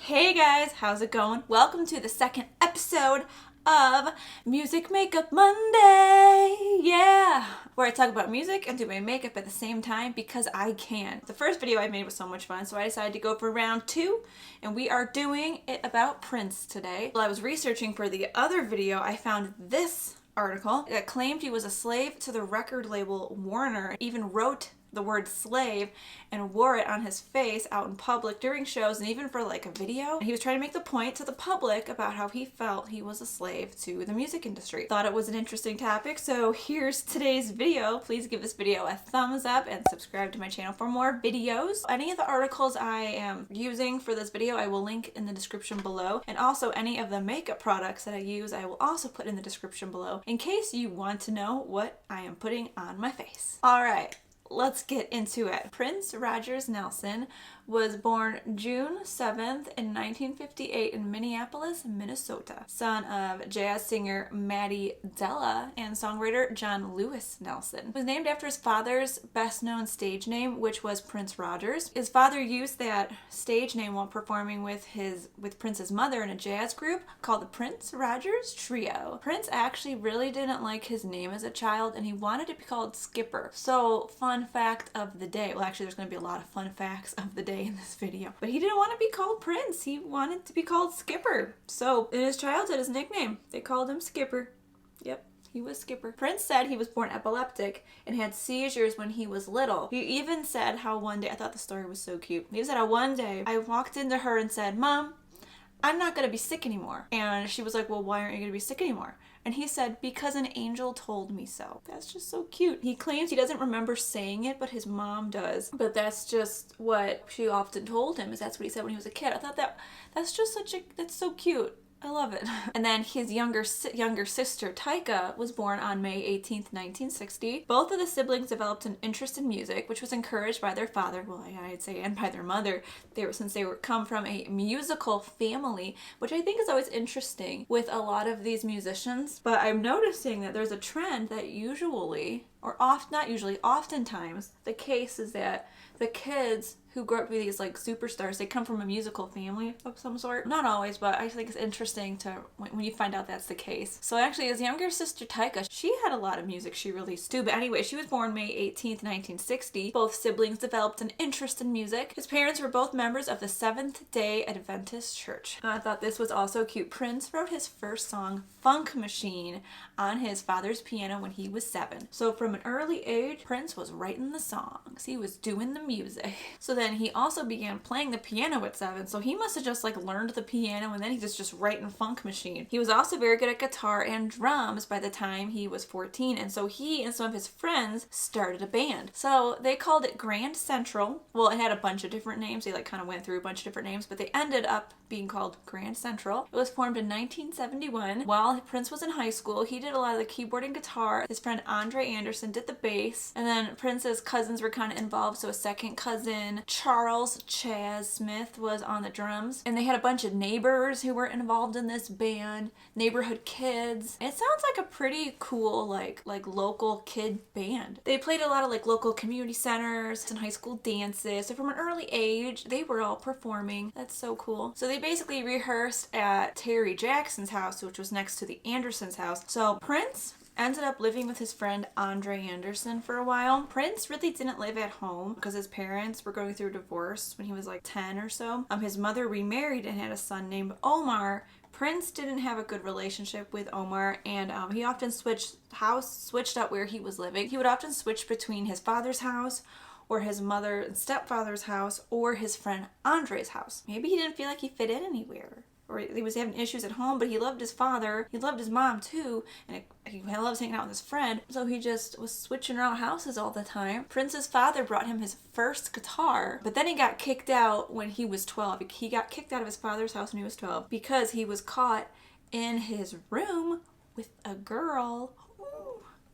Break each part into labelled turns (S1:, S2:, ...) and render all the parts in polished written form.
S1: Hey guys, how's it going? Welcome to the second episode of Music Makeup Monday! Yeah! Where I talk about music and do my makeup at the same time because I can. The first video I made was so much fun, so I decided to go for round 2, and we are doing it about Prince today. While I was researching for the other video, I found this article that claimed he was a slave to the record label Warner, even wrote the word slave and wore it on his face out in public during shows and even for like a video. He was trying to make the point to the public about how he felt he was a slave to the music industry. Thought it was an interesting topic, so here's today's video. Please give this video a thumbs up and subscribe to my channel for more videos. Any of the articles I am using for this video I will link in the description below, and also any of the makeup products that I use I will also put in the description below in case you want to know what I am putting on my face. Alright, let's get into it. Prince Rogers Nelson was born June 7th in 1958 in Minneapolis, Minnesota. Son of jazz singer Maddie Della and songwriter John Lewis Nelson. He was named after his father's best-known stage name, which was Prince Rogers. His father used that stage name while performing with Prince's mother in a jazz group called the Prince Rogers Trio. Prince actually really didn't like his name as a child, and he wanted to be called Skipper. So, fun fact of the day. Well, actually, there's going to be a lot of fun facts of the day in this video. But he didn't want to be called Prince. He wanted to be called Skipper. So in his childhood, his nickname, they called him Skipper. Yep. He was Skipper. Prince said he was born epileptic and had seizures when he was little. He even said how one day, I thought the story was so cute. He said how one day I walked into her and said, "Mom, I'm not going to be sick anymore." And she was like, "Well, why aren't you going to be sick anymore?" And he said, "Because an angel told me so." That's just so cute. He claims he doesn't remember saying it, but his mom does. But that's just what she often told him, is that's what he said when he was a kid. I thought that's just that's so cute. I love it. And then his younger sister, Taika, was born on May 18th, 1960. Both of the siblings developed an interest in music, which was encouraged by their father, well, I'd say, and by their mother. Since they come from a musical family, which I think is always interesting with a lot of these musicians. But I'm noticing that there's a trend that oftentimes, the case is that the kids who grow up to be these like superstars, they come from a musical family of some sort. Not always, but I think it's interesting to when you find out that's the case. So actually his younger sister Taika, she had a lot of music she released too. But anyway, she was born May 18th, 1960. Both siblings developed an interest in music. His parents were both members of the Seventh-day Adventist Church. And I thought this was also cute. Prince wrote his first song, Funk Machine, on his father's piano when he was 7. So from an early age, Prince was writing the songs. He was doing the music. So then he also began playing the piano at 7. So he must have just like learned the piano and then he was just writing Funk Machine. He was also very good at guitar and drums by the time he was 14. And so he and some of his friends started a band. So they called it Grand Central. Well, it had a bunch of different names. They like kind of went through a bunch of different names, but they ended up being called Grand Central. It was formed in 1971. While Prince was in high school, he did a lot of the keyboard and guitar. His friend Andre Anderson did the bass. And then Prince's cousins were kind of involved. So a second cousin, Charles Chaz Smith, was on the drums. And they had a bunch of neighbors who were involved in this band, neighborhood kids. It sounds like a pretty cool like local kid band. They played a lot of like local community centers and high school dances. So from an early age, they were all performing. That's so cool. So they basically rehearsed at Terry Jackson's house, which was next to the Andersons' house. So Prince ended up living with his friend Andre Anderson for a while. Prince really didn't live at home because his parents were going through a divorce when he was like 10 or so. His mother remarried and had a son named Omar. Prince didn't have a good relationship with Omar, and he often switched up where he was living. He would often switch between his father's house or his mother and stepfather's house or his friend Andre's house. Maybe he didn't feel like he fit in anywhere, or he was having issues at home, but he loved his father, he loved his mom too, and he loves hanging out with his friend, so he just was switching around houses all the time. Prince's father brought him his first guitar, but then he got kicked out when he was 12. He got kicked out of his father's house when he was 12 because he was caught in his room with a girl.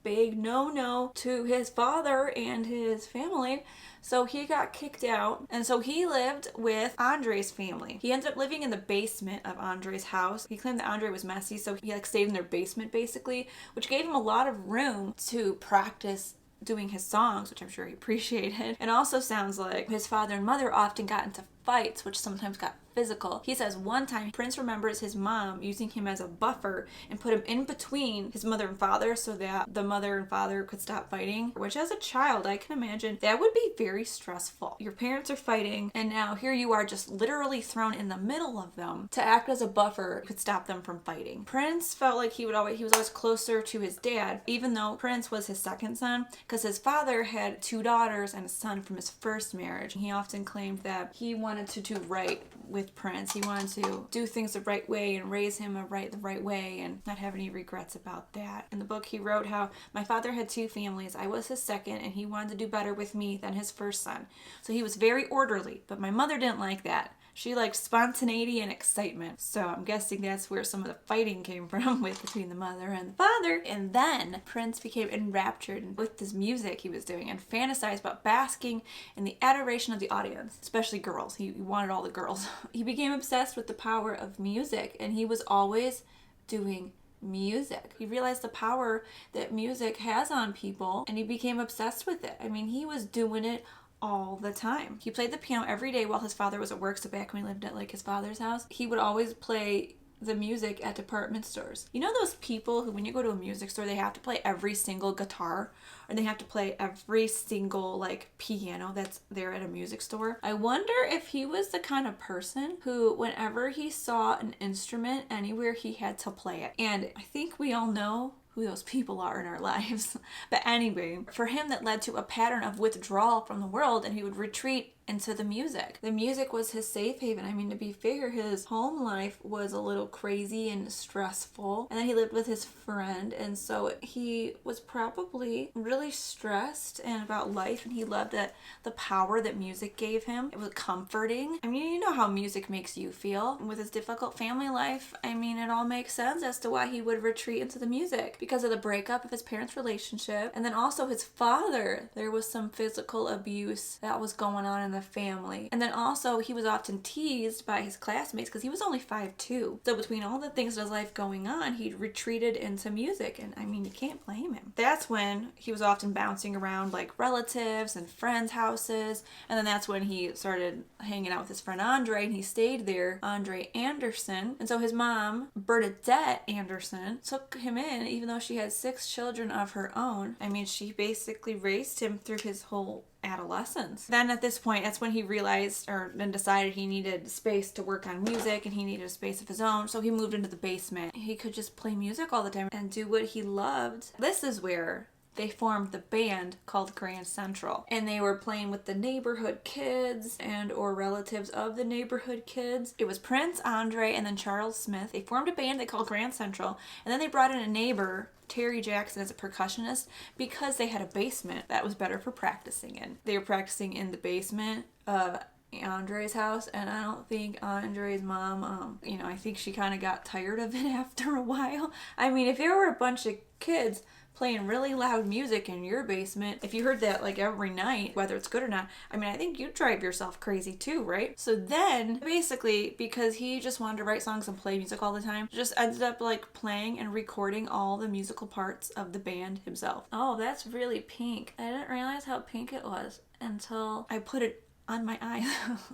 S1: Big no-no to his father and his family. So he got kicked out, and so he lived with Andre's family. He ended up living in the basement of Andre's house. He claimed that Andre was messy, so he stayed in their basement basically, which gave him a lot of room to practice doing his songs, which I'm sure he appreciated. It also sounds like his father and mother often got into fights, which sometimes got physical. He says one time Prince remembers his mom using him as a buffer and put him in between his mother and father so that the mother and father could stop fighting, which as a child I can imagine that would be very stressful. Your parents are fighting and now here you are just literally thrown in the middle of them to act as a buffer could stop them from fighting. Prince felt like he was always closer to his dad, even though Prince was his second son, because his father had 2 daughters and a son from his first marriage. He often claimed that he wanted to do right with Prince. He wanted to do things the right way and raise him the right way and not have any regrets about that. In the book he wrote how my father had 2 families. I was his second and he wanted to do better with me than his first son. So he was very orderly, but my mother didn't like that. She liked spontaneity and excitement. So I'm guessing that's where some of the fighting came from between the mother and the father. And then Prince became enraptured with this music he was doing and fantasized about basking in the adoration of the audience, especially girls. He wanted all the girls. He became obsessed with the power of music and he was always doing music. He realized the power that music has on people and he became obsessed with it. I mean, he was doing it all the time. He played the piano every day while his father was at work. So back when he lived at like his father's house, he would always play the music at department stores. You know those people who when you go to a music store, they have to play every single guitar or they have to play every single like piano that's there at a music store? I wonder if he was the kind of person who whenever he saw an instrument anywhere, he had to play it. And I think we all know who those people are in our lives. But anyway, for him that led to a pattern of withdrawal from the world and he would retreat into the music. The music was his safe haven. I mean, to be fair, his home life was a little crazy and stressful. And then he lived with his friend. And so he was probably really stressed and about life. And he loved that the power that music gave him. It was comforting. I mean, you know how music makes you feel. With his difficult family life, I mean, it all makes sense as to why he would retreat into the music. Because of the breakup of his parents' relationship. And then also his father. There was some physical abuse that was going on in the family. And then also he was often teased by his classmates because he was only 5'2". So between all the things in his life going on, he retreated into music. And I mean, you can't blame him. That's when he was often bouncing around like relatives and friends' houses. And then that's when he started hanging out with his friend Andre and he stayed there, Andre Anderson. And so his mom, Bernadette Anderson, took him in even though she had 6 children of her own. I mean, she basically raised him through his whole adolescence. Then at this point, that's when he realized or then decided he needed space to work on music and he needed a space of his own. So he moved into the basement. He could just play music all the time and do what he loved. This is where they formed the band called Grand Central. And they were playing with the neighborhood kids and or relatives of the neighborhood kids. It was Prince, Andre, and then Charles Smith. They formed a band they called Grand Central. And then they brought in a neighbor, Terry Jackson, as a percussionist because they had a basement that was better for practicing in. They were practicing in the basement of Andre's house, and I don't think Andre's mom, I think she kind of got tired of it after a while. I mean, if there were a bunch of kids playing really loud music in your basement, if you heard that like every night, whether it's good or not, I mean, I think you'd drive yourself crazy too, right? So then basically, because he just wanted to write songs and play music all the time, just ended up like playing and recording all the musical parts of the band himself. Oh, that's really pink. I didn't realize how pink it was until I put it on my eye.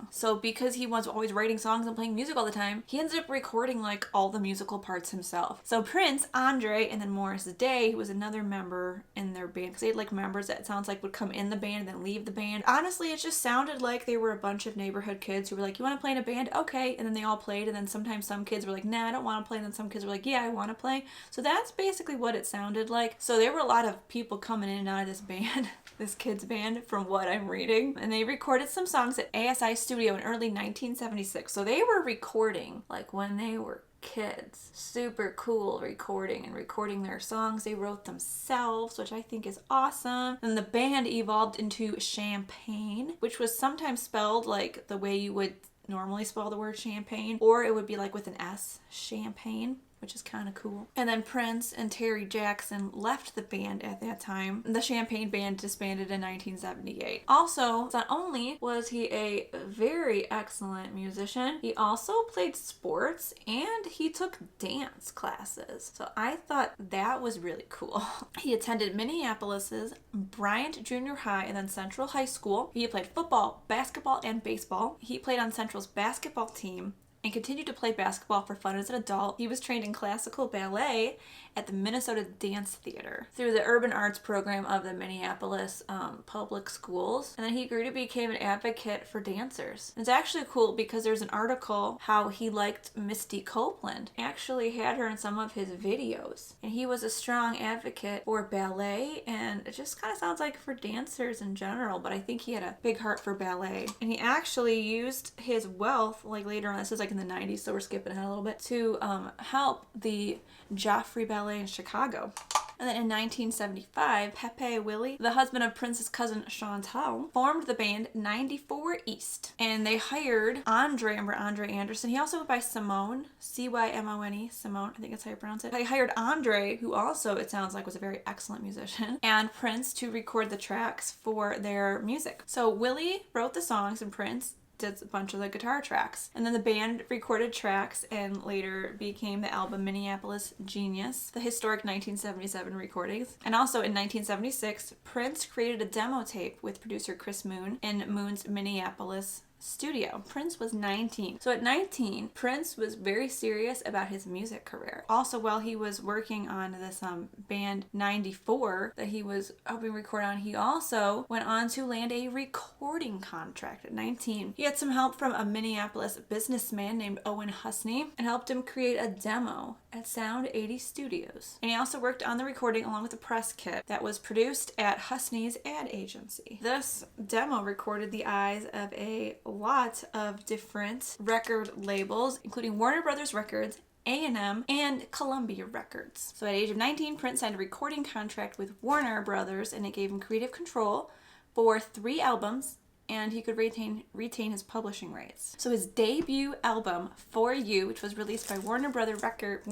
S1: So because he was always writing songs and playing music all the time, he ended up recording like all the musical parts himself. So Prince, Andre, and then Morris Day, who was another member in their band, because they had like members that it sounds like would come in the band and then leave the band. Honestly, it just sounded like they were a bunch of neighborhood kids who were like, you want to play in a band? Okay. And then they all played, and then sometimes some kids were like, nah, I don't want to play. And then some kids were like, yeah, I want to play. So that's basically what it sounded like. So there were a lot of people coming in and out of this band, this kids band, from what I'm reading. And they recorded some songs at ASI Studio in early 1976. So they were recording like when they were kids. Super cool recording their songs. They wrote themselves, which I think is awesome. And the band evolved into Champagne, which was sometimes spelled like the way you would normally spell the word champagne, or it would be like with an S, champagne. which is kind of cool. And then Prince and Terry Jackson left the band at that time. The Champagne Band disbanded in 1978. Also, not only was he a very excellent musician, he also played sports and he took dance classes. So I thought that was really cool. He attended Minneapolis's Bryant Junior High and then Central High School. He played football, basketball, and baseball. He played on Central's basketball team and continued to play basketball for fun as an adult. He was trained in classical ballet at the Minnesota Dance Theater through the Urban Arts program of the Minneapolis public schools. And then he grew to become an advocate for dancers. It's actually cool because there's an article how he liked Misty Copeland. He actually had her in some of his videos. And he was a strong advocate for ballet, and it just kind of sounds like for dancers in general, but I think he had a big heart for ballet. And he actually used his wealth, like later on, this is like in the 90s, so we're skipping ahead a little bit, to help the Joffrey Ballet in Chicago. And then in 1975, Pepe Willie, the husband of Prince's cousin Chantal, formed the band 94 East. And they hired Andre, remember Andre Anderson? He also went by Simone, Cymone, Simone, I think that's how you pronounce it. They hired Andre, who also, it sounds like, was a very excellent musician, and Prince to record the tracks for their music. So Willie wrote the songs and Prince did a bunch of the guitar tracks. And then the band recorded tracks and later became the album Minneapolis Genius, the historic 1977 recordings. And also in 1976, Prince created a demo tape with producer Chris Moon in Moon's Minneapolis studio. Prince was 19. So at 19, Prince was very serious about his music career. Also, while he was working on this band 94 that he was helping record on, he also went on to land a recording contract at 19. He had some help from a Minneapolis businessman named Owen Husney and helped him create a demo at Sound 80 Studios. And he also worked on the recording along with a press kit that was produced at Husney's ad agency. This demo recorded the eyes of a lot of different record labels, including Warner Brothers Records, A&M, and Columbia Records. So at the age of 19, Prince signed a recording contract with Warner Brothers, and it gave him creative control for 3 albums, and he could retain his publishing rights. So his debut album, For You, which was released by Warner Brothers Records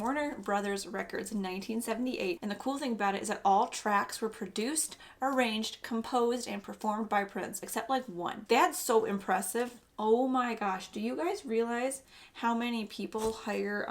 S1: in 1978. And the cool thing about it is that all tracks were produced, arranged, composed, and performed by Prince, except like one. That's so impressive. Oh my gosh, do you guys realize how many people hire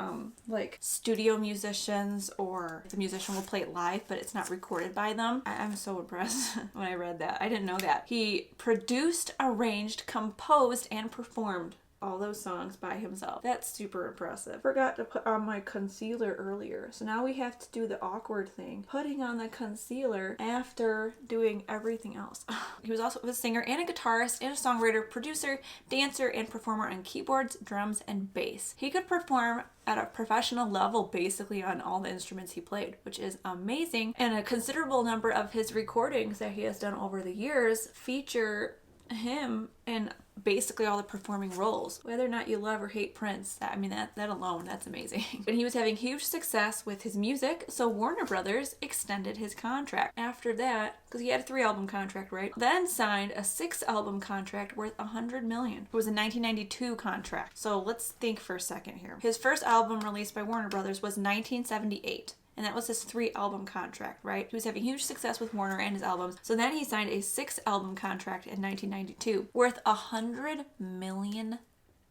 S1: like studio musicians, or the musician will play it live but it's not recorded by them? I'm so impressed when I read that. I didn't know that. He produced, arranged, composed, and performed all those songs by himself. That's super impressive. Forgot to put on my concealer earlier, so now we have to do the awkward thing, putting on the concealer after doing everything else. He was also a singer and a guitarist and a songwriter, producer, dancer, and performer on keyboards, drums, and bass. He could perform at a professional level basically on all the instruments he played, which is amazing. And a considerable number of his recordings that he has done over the years feature him in basically all the performing roles. Whether or not you love or hate Prince, that alone, that's amazing. But he was having huge success with his music, so Warner Brothers extended his contract. After that, because he had a 3-album contract, right? Then signed a 6-album contract worth $100 million. It was a 1992 contract. So let's think for a second here. His first album released by Warner Brothers was 1978. And that was his 3-album contract, right? He was having huge success with Warner and his albums. So then he signed a 6-album contract in 1992 worth $100 million.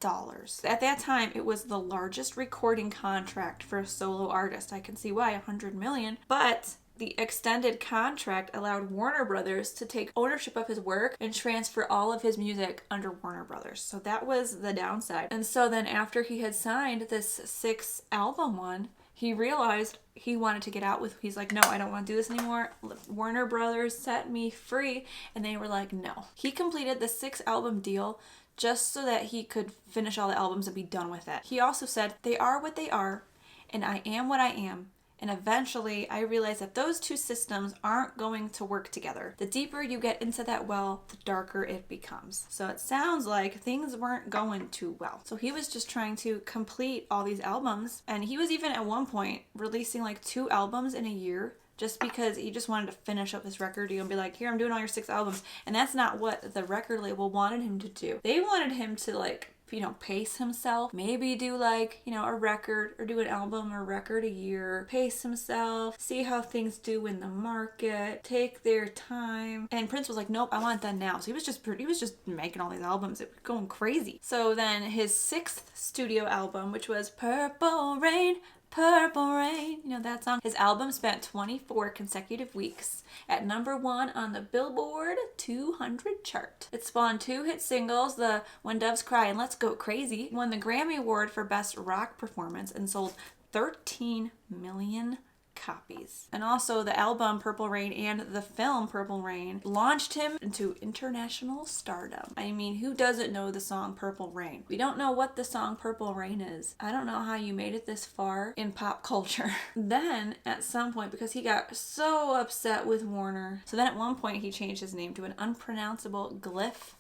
S1: At that time, it was the largest recording contract for a solo artist. I can see why, $100 million. But the extended contract allowed Warner Brothers to take ownership of his work and transfer all of his music under Warner Brothers. So that was the downside. And so then after he had signed this 6-album one, he realized he wanted to get out with, he's like, no, I don't want to do this anymore. Warner Brothers set me free. And they were like, no. He completed the 6-album deal just so that he could finish all the albums and be done with it. He also said, they are what they are, and I am what I am. And eventually I realized that those two systems aren't going to work together. The deeper you get into that well, the darker it becomes. So it sounds like things weren't going too well. So he was just trying to complete all these albums. And he was even at one point releasing like 2 albums in a year, just because he just wanted to finish up his record deal and be like, here, I'm doing all your 6 albums. And that's not what the record label wanted him to do. They wanted him to like pace himself, maybe do like, a record or do an album or record a year, pace himself, see how things do in the market, take their time. And Prince was like, nope, I want that now. So he was just making all these albums. It was going crazy. So then his 6th studio album, which was Purple Rain, Purple Rain, that song. His album spent 24 consecutive weeks at number 1 on the Billboard 200 chart. It spawned 2 hit singles, the When Doves Cry and Let's Go Crazy, won the Grammy Award for Best Rock Performance, and sold 13 million copies. And also the album Purple Rain and the film Purple Rain launched him into international stardom. I mean, who doesn't know the song Purple Rain? We don't know what the song Purple Rain is. I don't know how you made it this far in pop culture. Then at some point, because he got so upset with Warner, so then at one point he changed his name to an unpronounceable glyph,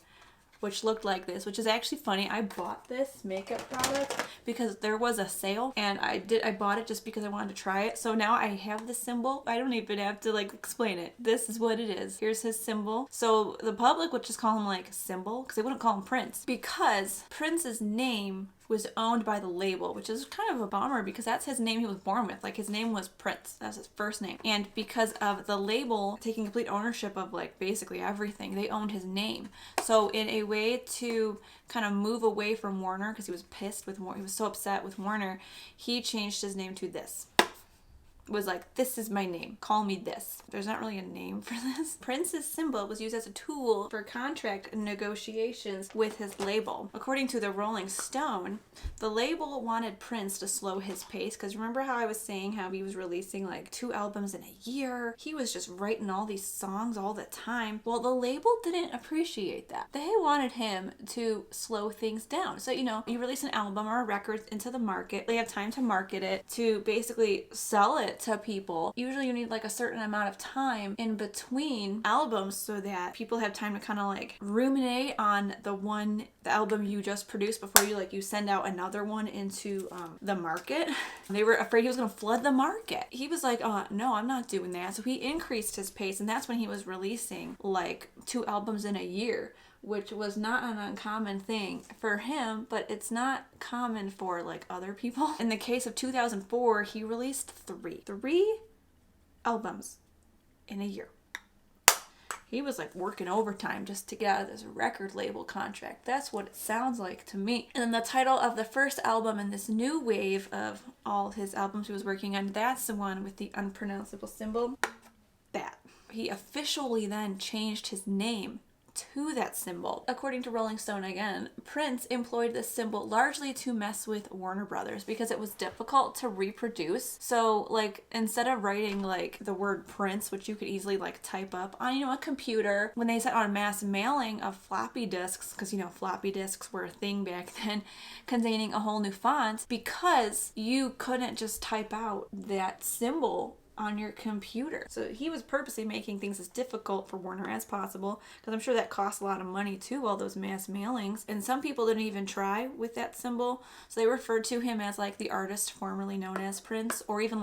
S1: which looked like this, which is actually funny. I bought this makeup product because there was a sale, and I bought it just because I wanted to try it. So now I have the symbol. I don't even have to explain it. This is what it is. Here's his symbol. So the public would just call him Symbol, because they wouldn't call him Prince, because Prince's name was owned by the label, which is kind of a bummer because that's his name he was born with. His name was Prince. That's his first name. And because of the label taking complete ownership of basically everything, they owned his name. So in a way to kind of move away from Warner, because he was pissed with Warner, he was so upset with Warner, he changed his name to this. Was this is my name, call me this. There's not really a name for this. Prince's symbol was used as a tool for contract negotiations with his label. According to the Rolling Stone, the label wanted Prince to slow his pace, because remember how I was saying how he was releasing 2 albums in a year? He was just writing all these songs all the time. Well, the label didn't appreciate that. They wanted him to slow things down. So, you release an album or a record into the market, they have time to market it, to basically sell it to people. Usually you need a certain amount of time in between albums so that people have time to kind of ruminate on the album you just produced before you send out another one into the market. They were afraid he was going to flood the market. He was like, no, I'm not doing that. So he increased his pace, and that's when he was releasing 2 albums in a year, which was not an uncommon thing for him, but it's not common for other people. In the case of 2004, he released 3 albums in a year. He was working overtime just to get out of this record label contract. That's what it sounds like to me. And then the title of the first album in this new wave of all his albums he was working on, that's the one with the unpronounceable symbol. That. He officially then changed his name to that symbol. According to Rolling Stone again, Prince employed this symbol largely to mess with Warner Brothers because it was difficult to reproduce. So instead of writing the word Prince, which you could easily type up on a computer, when they sent out a mass mailing of floppy disks, because floppy disks were a thing back then, containing a whole new font, because you couldn't just type out that symbol on your computer. So he was purposely making things as difficult for Warner as possible, because I'm sure that costs a lot of money too, all those mass mailings. And some people didn't even try with that symbol, so they referred to him as the artist formerly known as Prince, or even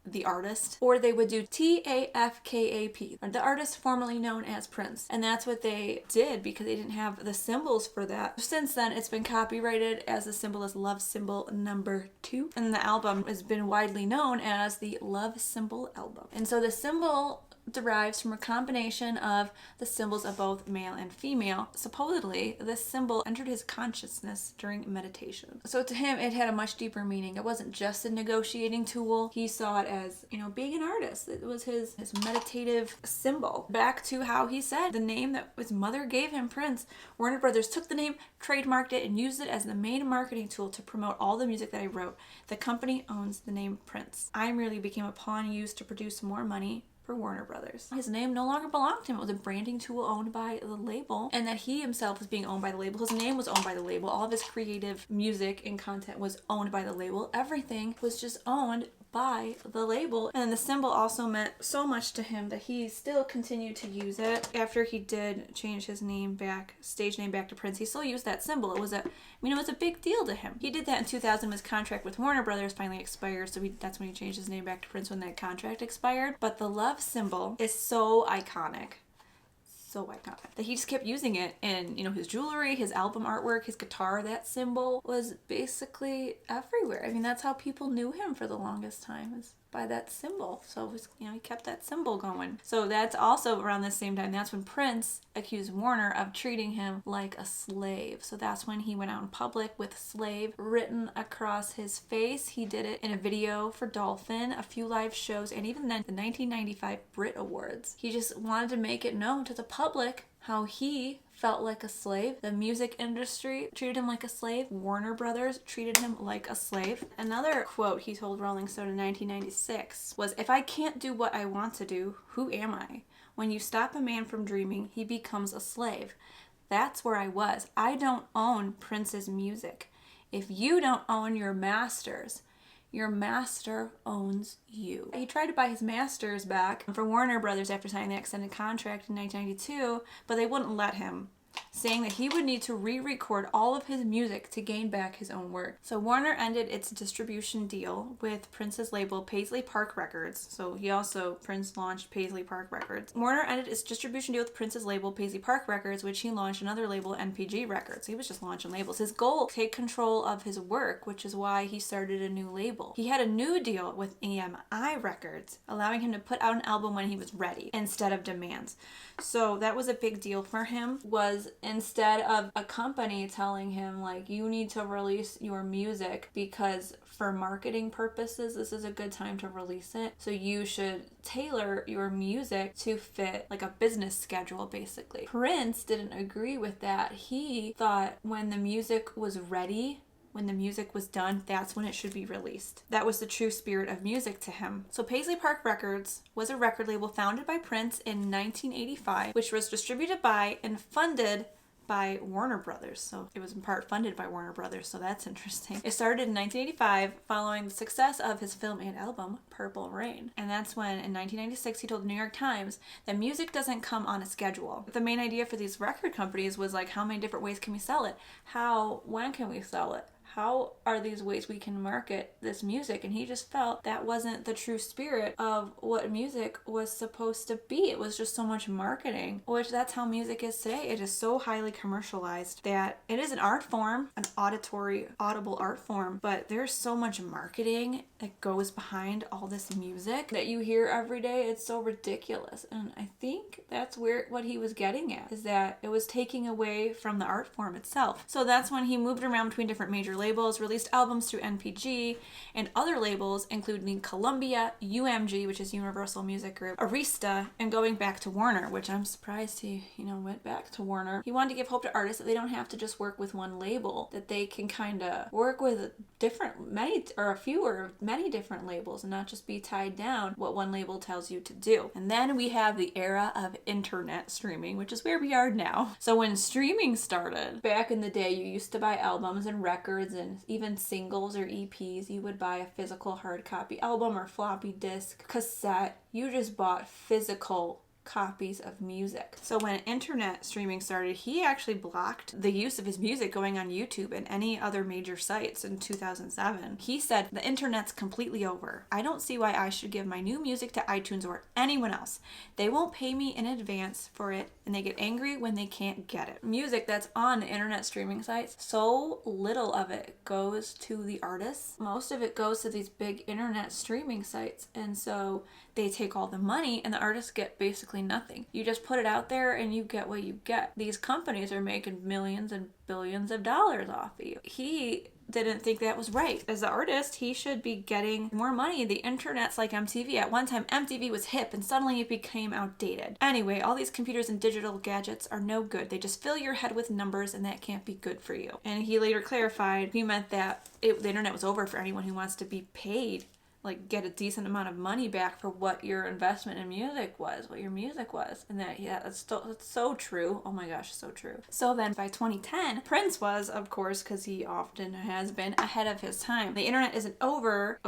S1: the artist, or they would do TAFKAP, the artist formerly known as Prince. And that's what they did because they didn't have the symbols for that. Since then, it's been copyrighted as the symbol is Love Symbol number 2, and the album has been widely known as the Love Symbol album. And so the symbol derives from a combination of the symbols of both male and female. Supposedly, this symbol entered his consciousness during meditation. So to him, it had a much deeper meaning. It wasn't just a negotiating tool. He saw it as, being an artist. It was his meditative symbol. Back to how he said the name that his mother gave him, Prince, Warner Brothers took the name, trademarked it, and used it as the main marketing tool to promote all the music that I wrote. The company owns the name Prince. I merely became a pawn used to produce more money for Warner Brothers. His name no longer belonged to him. It was a branding tool owned by the label, and that he himself was being owned by the label. His name was owned by the label. All of his creative music and content was owned by the label. Everything was just owned by the label. And then the symbol also meant so much to him that he still continued to use it after he did change his stage name back to Prince. He still used that symbol. It was a big deal to him. He did that in 2000 when his contract with Warner Brothers finally expired, so that's when he changed his name back to Prince, when that contract expired. But the love symbol is so iconic. so iconic that he just kept using it in, his jewelry, his album artwork, his guitar. That symbol was basically everywhere. I mean, that's how people knew him for the longest time, is by that symbol. So it was, he kept that symbol going. So that's also around the same time. That's when Prince accused Warner of treating him like a slave. So that's when he went out in public with slave written across his face. He did it in a video for Dolphin, a few live shows, and even then the 1995 Brit Awards. He just wanted to make it known to the public how he felt like a slave. The music industry treated him like a slave. Warner Brothers treated him like a slave. Another quote he told Rolling Stone in 1996 was, "If I can't do what I want to do, who am I? When you stop a man from dreaming, he becomes a slave. That's where I was. I don't own Prince's music. If you don't own your masters, your master owns you." He tried to buy his masters back from Warner Brothers after signing the extended contract in 1992, but they wouldn't let him, saying that he would need to re-record all of his music to gain back his own work. So Warner ended its distribution deal with Prince's label Paisley Park Records. So Prince launched Paisley Park Records. Warner ended its distribution deal with Prince's label Paisley Park Records, which he launched another label, NPG Records. He was just launching labels. His goal, take control of his work, which is why he started a new label. He had a new deal with EMI Records, allowing him to put out an album when he was ready instead of demands. So that was a big deal for him, was instead of a company telling him, like, you need to release your music because for marketing purposes, this is a good time to release it. So you should tailor your music to fit like a business schedule, basically. Prince didn't agree with that. He thought when the music was ready, when the music was done, that's when it should be released. That was the true spirit of music to him. So Paisley Park Records was a record label founded by Prince in 1985, which was distributed by and funded by Warner Brothers. So it was in part funded by Warner Brothers, so that's interesting. It started in 1985 following the success of his film and album, Purple Rain. And that's when, in 1996, he told the New York Times that music doesn't come on a schedule. The main idea for these record companies was like, how many different ways can we sell it? When can we sell it? How are these ways we can market this music? And he just felt that wasn't the true spirit of what music was supposed to be. It was just so much marketing, which that's how music is today. It is so highly commercialized that it is an art form, an audible art form, but there's so much marketing that goes behind all this music that you hear every day. It's so ridiculous. And I think that's what he was getting at, is that it was taking away from the art form itself. So that's when he moved around between different major labels, released albums through NPG and other labels, including Columbia, UMG, which is Universal Music Group, Arista, and going back to Warner, which I'm surprised he, went back to Warner. He wanted to give hope to artists that they don't have to just work with one label, that they can kind of work with many different labels and not just be tied down what one label tells you to do. And then we have the era of internet streaming, which is where we are now. So when streaming started, back in the day, you used to buy albums and records and even singles or EPs. You would buy a physical hard copy album or floppy disk, cassette. You just bought physical copies of music. So when internet streaming started, he actually blocked the use of his music going on YouTube and any other major sites in 2007. He said, "The internet's completely over. I don't see why I should give my new music to iTunes or anyone else. They won't pay me in advance for it, and they get angry when they can't get it." Music that's on internet streaming sites, so little of it goes to the artists. Most of it goes to these big internet streaming sites, and so they take all the money and the artists get basically nothing. You just put it out there and you get what you get. These companies are making millions and billions of dollars off of you. He didn't think that was right. As an artist, he should be getting more money. The internet's like MTV. At one time, MTV was hip and suddenly it became outdated. Anyway, all these computers and digital gadgets are no good. They just fill your head with numbers and that can't be good for you. And he later clarified, he meant that the internet was over for anyone who wants to be paid, like get a decent amount of money back for what your investment in music was, what your music was. And that's so true. Oh my gosh, so true. So then by 2010, Prince was, of course, because he often has been, ahead of his time. The internet isn't over,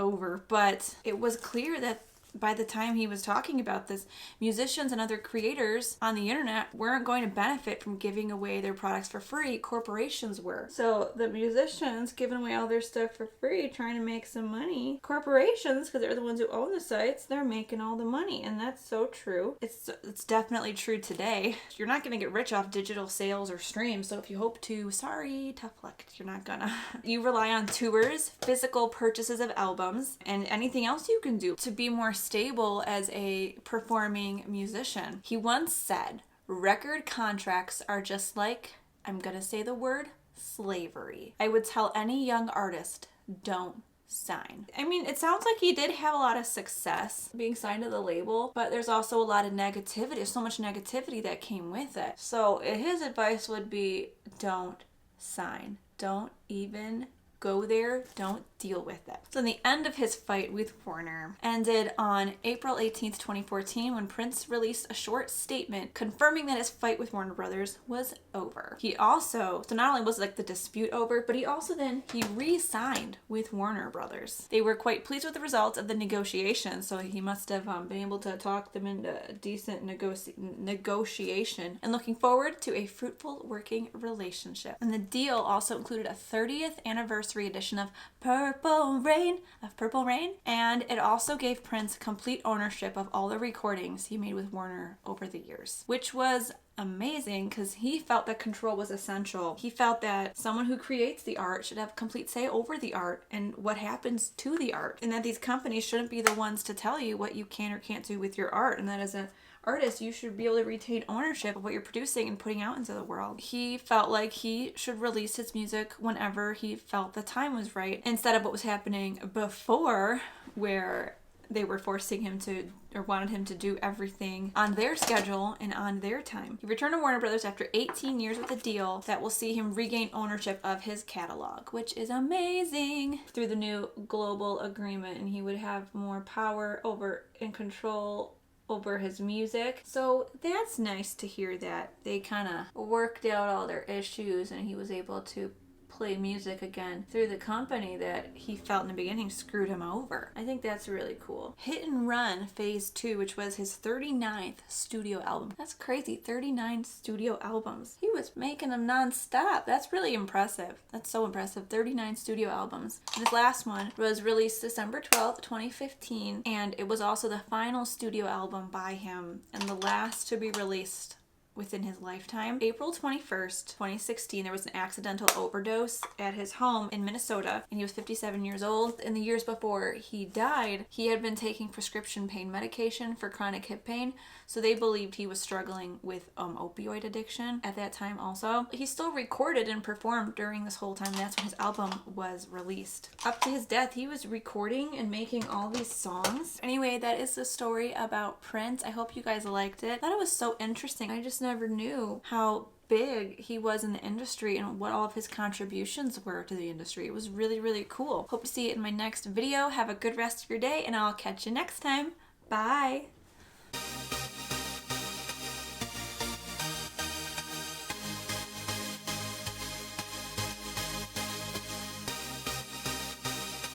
S1: but it was clear that by the time he was talking about this, musicians and other creators on the internet weren't going to benefit from giving away their products for free. Corporations were. So the musicians giving away all their stuff for free, trying to make some money. Corporations, because they're the ones who own the sites, they're making all the money. And that's so true. It's definitely true today. You're not going to get rich off digital sales or streams. So if you hope to, sorry, tough luck. You're not gonna. You rely on tours, physical purchases of albums, and anything else you can do to be more stable as a performing musician. He once said, record contracts are just like, I'm gonna say the word, slavery. I would tell any young artist, don't sign. I mean, it sounds like he did have a lot of success being signed to the label, but there's also a lot of negativity. There's so much negativity that came with it. So his advice would be, don't sign. Don't even go there. Don't deal with it. So the end of his fight with Warner ended on April 18th, 2014, when Prince released a short statement confirming that his fight with Warner Brothers was over. He also, so not only was like the dispute over, but he re-signed with Warner Brothers. They were quite pleased with the results of the negotiations, so he must have been able to talk them into a decent negotiation and looking forward to a fruitful working relationship. And the deal also included a 30th anniversary edition of Purple Rain, and it also gave Prince complete ownership of all the recordings he made with Warner over the years, which was amazing because he felt that control was essential. He felt that someone who creates the art should have complete say over the art and what happens to the art, and that these companies shouldn't be the ones to tell you what you can or can't do with your art, and that as an artist, you should be able to retain ownership of what you're producing and putting out into the world. He felt like he should release his music whenever he felt the time was right, instead of what was happening before, where they were forcing him to, or wanted him to do everything on their schedule and on their time. He returned to Warner Brothers after 18 years with a deal that will see him regain ownership of his catalog, which is amazing, through the new global agreement, and he would have more power over and control over his music. So that's nice to hear that they kind of worked out all their issues and he was able to play music again through the company that he felt in the beginning screwed him over. I think that's really cool. Hit and Run Phase 2, which was his 39th studio album. That's crazy, 39 studio albums. He was making them non-stop. That's really impressive. That's so impressive, 39 studio albums. And his last one was released December 12th, 2015, and it was also the final studio album by him and the last to be released within his lifetime. April 21st, 2016, there was an accidental overdose at his home in Minnesota, and he was 57 years old. In the years before he died, he had been taking prescription pain medication for chronic hip pain, so they believed he was struggling with opioid addiction at that time also. He still recorded and performed during this whole time. That's when his album was released. Up to his death, he was recording and making all these songs. Anyway, that is the story about Prince. I hope you guys liked it. I thought it was so interesting. I just never knew how big he was in the industry and what all of his contributions were to the industry. It was really, really cool. Hope to see it in my next video. Have a good rest of your day, and I'll catch you next time. Bye!